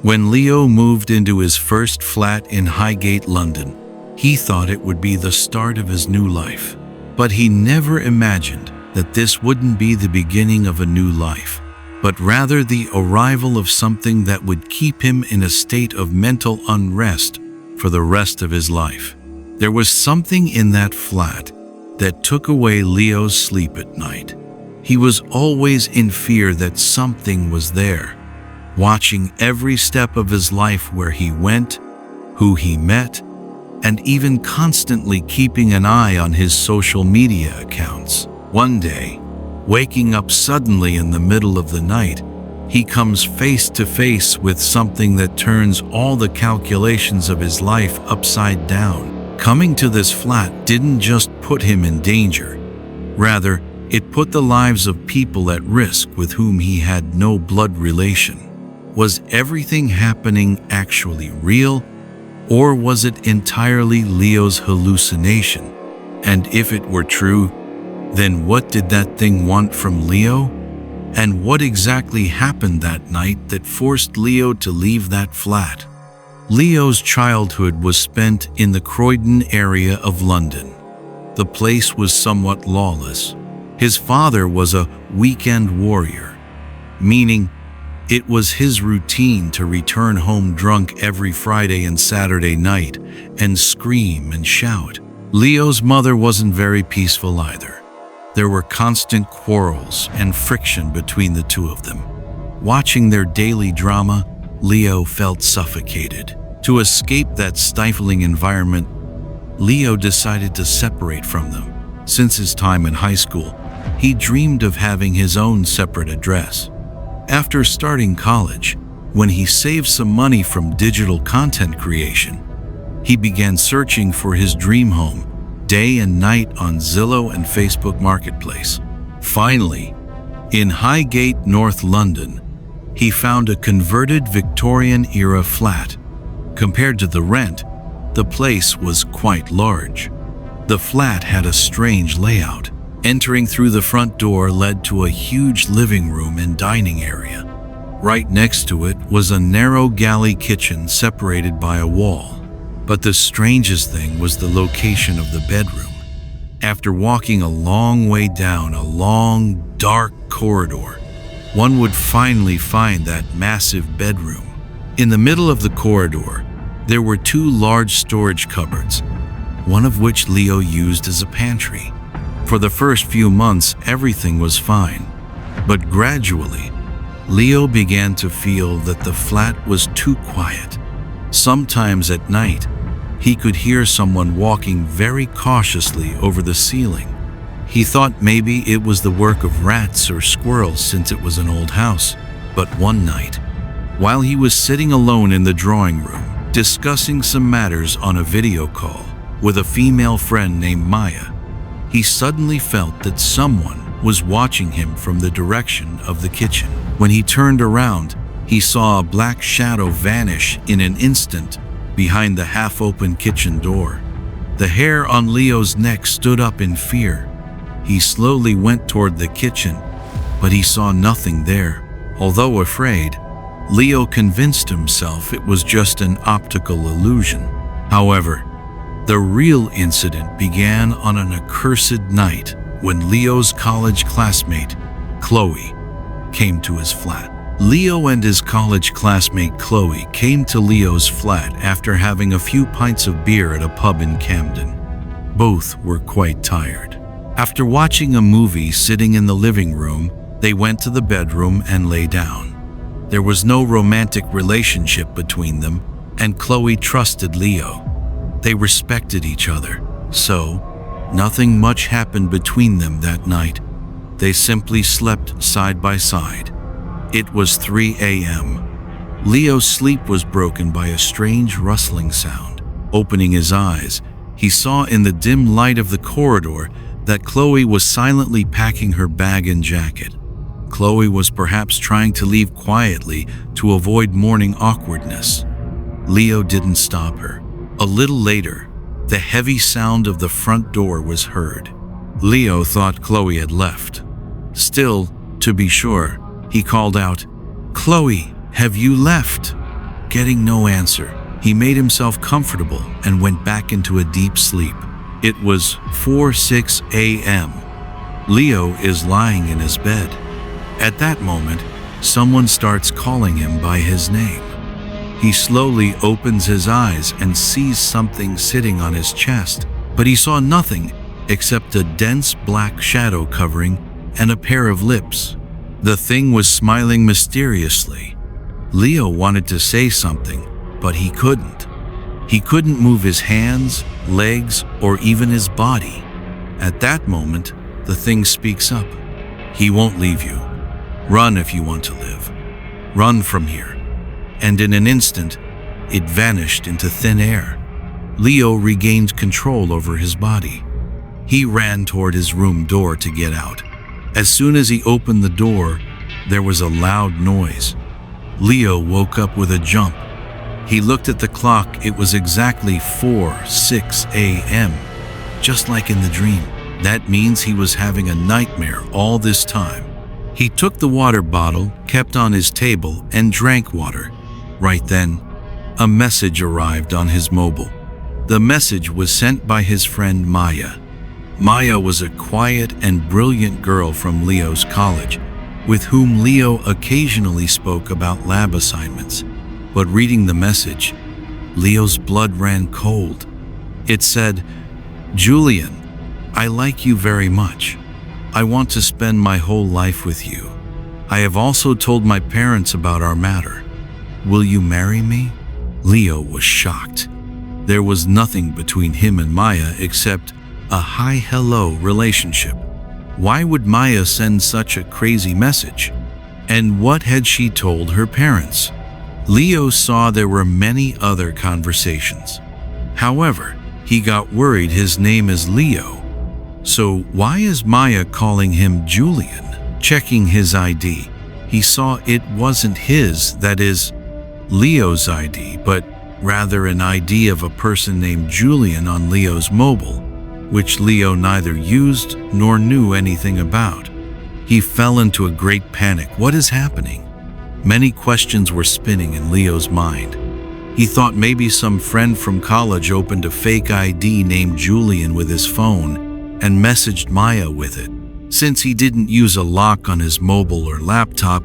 When Leo moved into his first flat in Highgate, London, he thought it would be the start of his new life. But he never imagined that this wouldn't be the beginning of a new life, but rather the arrival of something that would keep him in a state of mental unrest for the rest of his life. There was something in that flat that took away Leo's sleep at night. He was always in fear that something was there, watching every step of his life, where he went, who he met, and even constantly keeping an eye on his social media accounts. One day, waking up suddenly in the middle of the night, he comes face to face with something that turns all the calculations of his life upside down. Coming to this flat didn't just put him in danger. Rather, it put the lives of people at risk with whom he had no blood relation. Was everything happening actually real, or was it entirely Leo's hallucination? And if it were true, then what did that thing want from Leo? And what exactly happened that night that forced Leo to leave that flat? Leo's childhood was spent in the Croydon area of London. The place was somewhat lawless. His father was a weekend warrior, meaning it was his routine to return home drunk every Friday and Saturday night and scream and shout. Leo's mother wasn't very peaceful either. There were constant quarrels and friction between the two of them. Watching their daily drama, Leo felt suffocated. To escape that stifling environment, Leo decided to separate from them. Since his time in high school, he dreamed of having his own separate address. After starting college, when he saved some money from digital content creation, he began searching for his dream home day and night on Zillow and Facebook Marketplace. Finally, in Highgate, North London, he found a converted Victorian-era flat. Compared to the rent, the place was quite large. The flat had a strange layout. Entering through the front door led to a huge living room and dining area. Right next to it was a narrow galley kitchen separated by a wall. But the strangest thing was the location of the bedroom. After walking a long way down a long, dark corridor, one would finally find that massive bedroom. In the middle of the corridor, there were two large storage cupboards, one of which Leo used as a pantry. For the first few months, everything was fine, but gradually, Leo began to feel that the flat was too quiet. Sometimes at night, he could hear someone walking very cautiously over the ceiling. He thought maybe it was the work of rats or squirrels since it was an old house. But one night, while he was sitting alone in the drawing room, discussing some matters on a video call with a female friend named Maya, he suddenly felt that someone was watching him from the direction of the kitchen. When he turned around, he saw a black shadow vanish in an instant behind the half-open kitchen door. The hair on Leo's neck stood up in fear. He slowly went toward the kitchen, but he saw nothing there. Although afraid, Leo convinced himself it was just an optical illusion. However, the real incident began on an accursed night when Leo's college classmate, Chloe, came to his flat. Leo and his college classmate Chloe came to Leo's flat after having a few pints of beer at a pub in Camden. Both were quite tired. After watching a movie sitting in the living room, they went to the bedroom and lay down. There was no romantic relationship between them, and Chloe trusted Leo. They respected each other, so nothing much happened between them that night. They simply slept side by side. It was 3 a.m. Leo's sleep was broken by a strange rustling sound. Opening his eyes, he saw in the dim light of the corridor that Chloe was silently packing her bag and jacket. Chloe was perhaps trying to leave quietly to avoid morning awkwardness. Leo didn't stop her. A little later, the heavy sound of the front door was heard. Leo thought Chloe had left. Still, to be sure, he called out, "Chloe, have you left?" getting no answer, he made himself comfortable and went back into a deep sleep. It was 4:06 a.m. Leo is lying in his bed. At that moment, someone starts calling him by his name. He slowly opens his eyes and sees something sitting on his chest, but he saw nothing except a dense black shadow covering and a pair of lips. The thing was smiling mysteriously. Leo wanted to say something, but he couldn't. He couldn't move his hands, legs, or even his body. At that moment, the thing speaks up. He won't leave you. Run if you want to live. Run from here. And in an instant, it vanished into thin air. Leo regained control over his body. He ran toward his room door to get out. As soon as he opened the door, there was a loud noise. Leo woke up with a jump. He looked at the clock. It was exactly 4:06 a.m., just like in the dream. That means he was having a nightmare all this time. He took the water bottle kept on his table and drank water. Right then, a message arrived on his mobile. The message was sent by his friend Maya. Maya was a quiet and brilliant girl from Leo's college, with whom Leo occasionally spoke about lab assignments. But reading the message, Leo's blood ran cold. It said, "Julian, I like you very much. I want to spend my whole life with you. I have also told my parents about our matter. Will you marry me?" Leo was shocked. There was nothing between him and Maya except a hi-hello relationship. Why would Maya send such a crazy message? And what had she told her parents? Leo saw there were many other conversations. However, he got worried. His name is Leo. So why is Maya calling him Julian? Checking his ID, he saw it wasn't his, that is, Leo's ID, but rather an ID of a person named Julian on Leo's mobile, which Leo neither used nor knew anything about. He fell into a great panic. What is happening? Many questions were spinning in Leo's mind. He thought maybe some friend from college opened a fake ID named Julian with his phone and messaged Maya with it. Since he didn't use a lock on his mobile or laptop,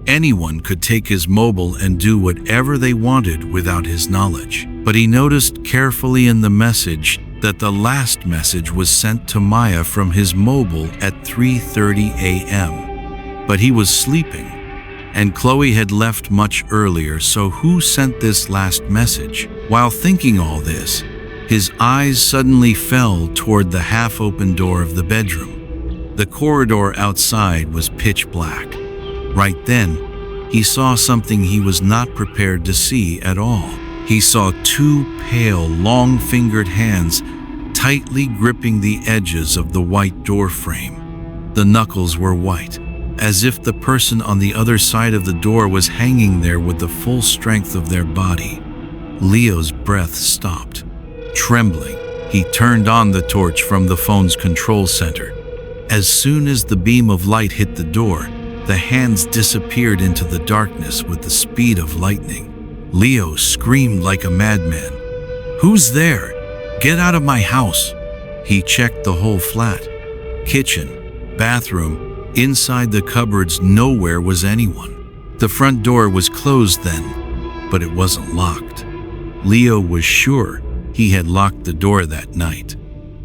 anyone could take his mobile and do whatever they wanted without his knowledge. But he noticed carefully in the message that the last message was sent to Maya from his mobile at 3:30 a.m. But he was sleeping, and Chloe had left much earlier, so who sent this last message? While thinking all this, his eyes suddenly fell toward the half-open door of the bedroom. The corridor outside was pitch black. Right then, he saw something he was not prepared to see at all. He saw two pale, long-fingered hands tightly gripping the edges of the white door frame. The knuckles were white, as if the person on the other side of the door was hanging there with the full strength of their body. Leo's breath stopped. Trembling, he turned on the torch from the phone's control center. As soon as the beam of light hit the door, the hands disappeared into the darkness with the speed of lightning. Leo screamed like a madman. "Who's there? Get out of my house!" He checked the whole flat. Kitchen, bathroom, inside the cupboards, nowhere was anyone. The front door was closed then, but it wasn't locked. Leo was sure he had locked the door that night.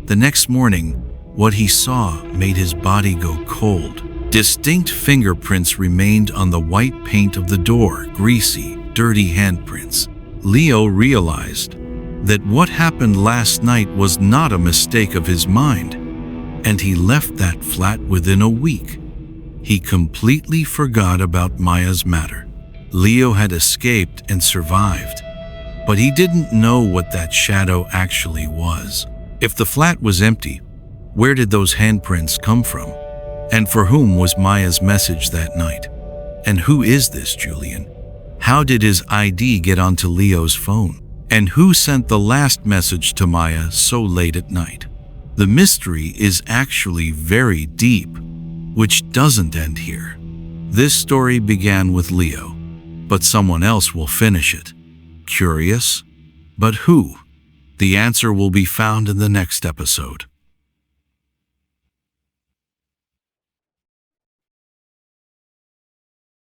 The next morning, what he saw made his body go cold. Distinct fingerprints remained on the white paint of the door, greasy, dirty handprints. Leo realized that what happened last night was not a mistake of his mind, and he left that flat within a week. He completely forgot about Maya's matter. Leo had escaped and survived, but he didn't know what that shadow actually was. If the flat was empty, where did those handprints come from? And for whom was Maya's message that night? And who is this Julian? How did his ID get onto Leo's phone? And who sent the last message to Maya so late at night? The mystery is actually very deep, which doesn't end here. This story began with Leo. but someone else will finish it. Curious? But who? The answer will be found in the next episode.